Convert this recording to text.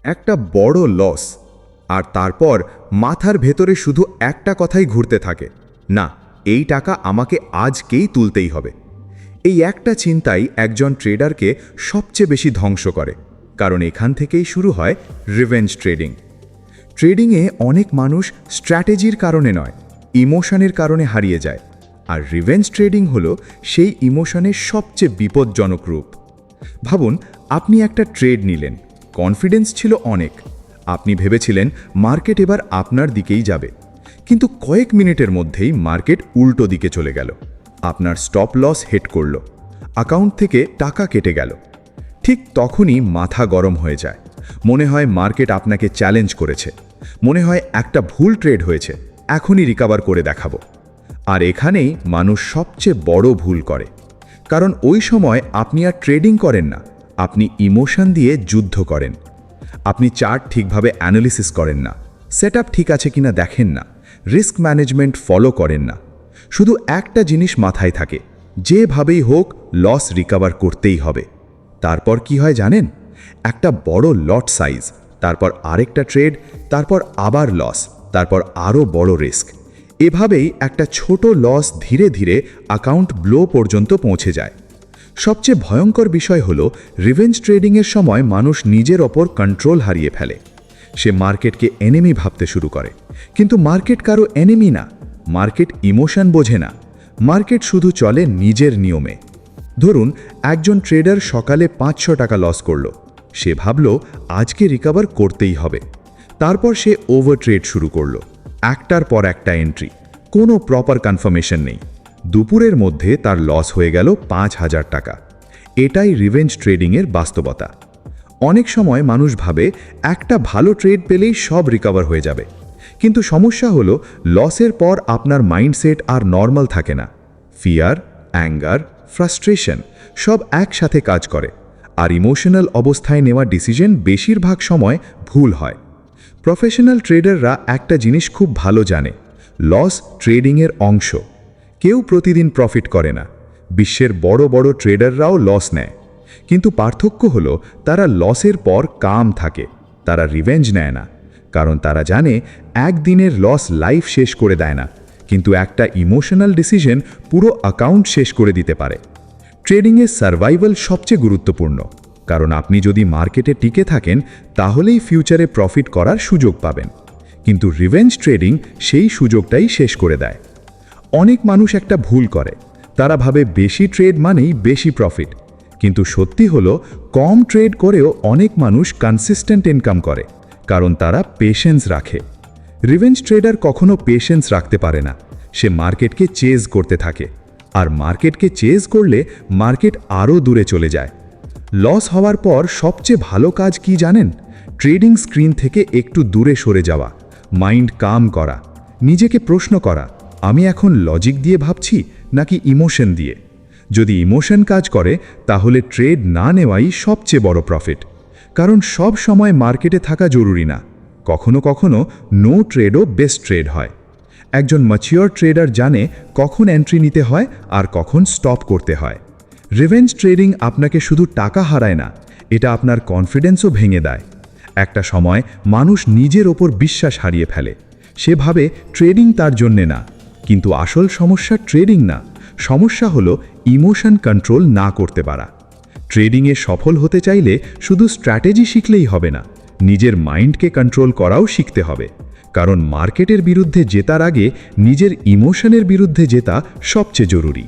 একটা বড় লস, আর তারপর মাথার ভেতরে শুধু একটা কথাই ঘুরতে থাকে, না, এই টাকা আমাকে আজকেই তুলতেই হবে। এই একটা চিন্তাই একজন ট্রেডারকে সবচেয়ে বেশি ধ্বংস করে, কারণ এখান থেকেই শুরু হয় রিভেঞ্জ ট্রেডিং। ট্রেডিংয়ে অনেক মানুষ স্ট্র্যাটেজির কারণে নয়, ইমোশনের কারণে হারিয়ে যায়, আর রিভেঞ্জ ট্রেডিং হলো সেই ইমোশনের সবচেয়ে বিপজ্জনক রূপ। ভাবুন, আপনি একটা ট্রেড নিলেন, কনফিডেন্স ছিল অনেক, আপনি ভেবেছিলেন মার্কেট এবার আপনার দিকেই যাবে, কিন্তু কয়েক মিনিটের মধ্যেই মার্কেট উল্টো দিকে চলে গেল, আপনার স্টপ লস হিট করল, অ্যাকাউন্ট থেকে টাকা কেটে গেল। ঠিক তখনই মাথা গরম হয়ে যায়, মনে হয় মার্কেট আপনাকে চ্যালেঞ্জ করেছে, মনে হয় একটা ভুল ট্রেড হয়েছে, এখনই রিকভার করে দেখাবো। আর এখানেই মানুষ সবচেয়ে বড় ভুল করে, কারণ ওই সময় আপনি আর ট্রেডিং করেন না, আপনি ইমোশন দিয়ে যুদ্ধ করেন। আপনি চার্ট ঠিকভাবে অ্যানালিসিস করেন না, সেটআপ ঠিক আছে কিনা দেখেন না, রিস্ক ম্যানেজমেন্ট ফলো করেন না। শুধু একটা জিনিস মাথায় থাকে, যেভাবেই হোক লস রিকভার করতেই হবে। তারপর কি হয় জানেন? একটা বড় লট সাইজ, তারপর আরেকটা ট্রেড, তারপর আবার লস, তারপর আরও বড় রিস্ক। এভাবেই একটা ছোট লস ধীরে ধীরে অ্যাকাউন্ট ব্লো পর্যন্ত পৌঁছে যায়। সবচেয়ে ভয়ঙ্কর বিষয় হলো, রিভেঞ্জ ট্রেডিংয়ের সময় মানুষ নিজের ওপর কন্ট্রোল হারিয়ে ফেলে। সে মার্কেটকে এনিমি ভাবতে শুরু করে, কিন্তু মার্কেট কারো এনিমি না, মার্কেট ইমোশন বোঝে না, মার্কেট শুধু চলে নিজের নিয়মে। ধরুন, একজন ট্রেডার সকালে 500 টাকা লস করল, সে ভাবল আজকে রিকভার করতেই হবে। তারপর সে ওভার ট্রেড শুরু করল, একটার পর একটা এন্ট্রি, কোনো প্রপার কনফার্মেশন নেই। দুপুরের মধ্যে তার লস হয়ে গেল 5000 টাকা। এটাই রিভেঞ্জ ট্রেডিংয়ের বাস্তবতা। অনেক সময় মানুষ ভাবে একটা ভালো ট্রেড পেলেই সব রিকভার হয়ে যাবে, কিন্তু সমস্যা হলো লসের পর আপনার মাইন্ডসেট আর নর্মাল থাকে না। ফিয়ার, অ্যাঙ্গার, ফ্রাস্ট্রেশন সব একসাথে কাজ করে, আর ইমোশনাল অবস্থায় নেওয়া ডিসিশন বেশিরভাগ সময় ভুল হয়। প্রফেশনাল ট্রেডাররা একটা জিনিস খুব ভালো জানে, লস ট্রেডিংয়ের অংশ। কেউ প্রতিদিন প্রফিট করে না, বিশ্বের বড় বড় ট্রেডাররাও লস নেয়, কিন্তু পার্থক্য হলো তারা লসের পর কাম থাকে, তারা রিভেঞ্জ নেয় না, কারণ তারা জানে একদিনের লস লাইফ শেষ করে দেয় না, কিন্তু একটা ইমোশনাল ডিসিশন পুরো অ্যাকাউন্ট শেষ করে দিতে পারে। ট্রেডিংয়ে সার্ভাইভাল সবচেয়ে গুরুত্বপূর্ণ, কারণ আপনি যদি মার্কেটে টিকে থাকেন তাহলেই ফিউচারে প্রফিট করার সুযোগ পাবেন, কিন্তু রিভেঞ্জ ট্রেডিং সেই সুযোগটাই শেষ করে দেয়। অনেক মানুষ একটা ভুল করে, তারা ভাবে বেশি ট্রেড মানেই বেশি প্রফিট, কিন্তু সত্যি হলো কম ট্রেড করেও অনেক মানুষ কনসিস্টেন্ট ইনকাম করে, কারণ তারা পেশেন্স রাখে। রিভেঞ্জ ট্রেডার কখনো পেশেন্স রাখতে পারে না, সে মার্কেটকে চেজ করতে থাকে, আর মার্কেটকে চেজ করলে মার্কেট আরও দূরে চলে যায়। লস হওয়ার পর সবচেয়ে ভালো কাজ কি জানেন? ট্রেডিং স্ক্রিন থেকে একটু দূরে সরে যাওয়া, মাইন্ড কাম করা, নিজেকে প্রশ্ন করা, আমি এখন লজিক দিয়ে ভাবছি নাকি ইমোশন দিয়ে। যদি ইমোশন কাজ করে তাহলে ট্রেড না নেওয়াই সবচেয়ে বড় প্রফিট, কারণ সব সময় মার্কেটে থাকা জরুরি না, কখনো কখনো নো ট্রেডও বেস্ট ট্রেড হয়। একজন ম্যাচিওর ট্রেডার জানে কখন এন্ট্রি নিতে হয় আর কখন স্টপ করতে হয়। রিভেঞ্জ ট্রেডিং আপনাকে শুধু টাকা হারায় না, এটা আপনার কনফিডেন্সও ভেঙে দেয়। একটা সময় মানুষ নিজের ওপর বিশ্বাস হারিয়ে ফেলে, সে ভাবে ট্রেডিং তার জন্যে না, কিন্তু আসল সমস্যা ট্রেডিং না, সমস্যা হলো ইমোশন কন্ট্রোল না করতে পারা। ট্রেডিংয়ে সফল হতে চাইলে শুধু স্ট্র্যাটেজি শিখলেই হবে না, নিজের মাইন্ডকে কন্ট্রোল করাও শিখতে হবে, কারণ মার্কেটের বিরুদ্ধে জেতার আগে নিজের ইমোশনের বিরুদ্ধে জেতা সবচেয়ে জরুরি।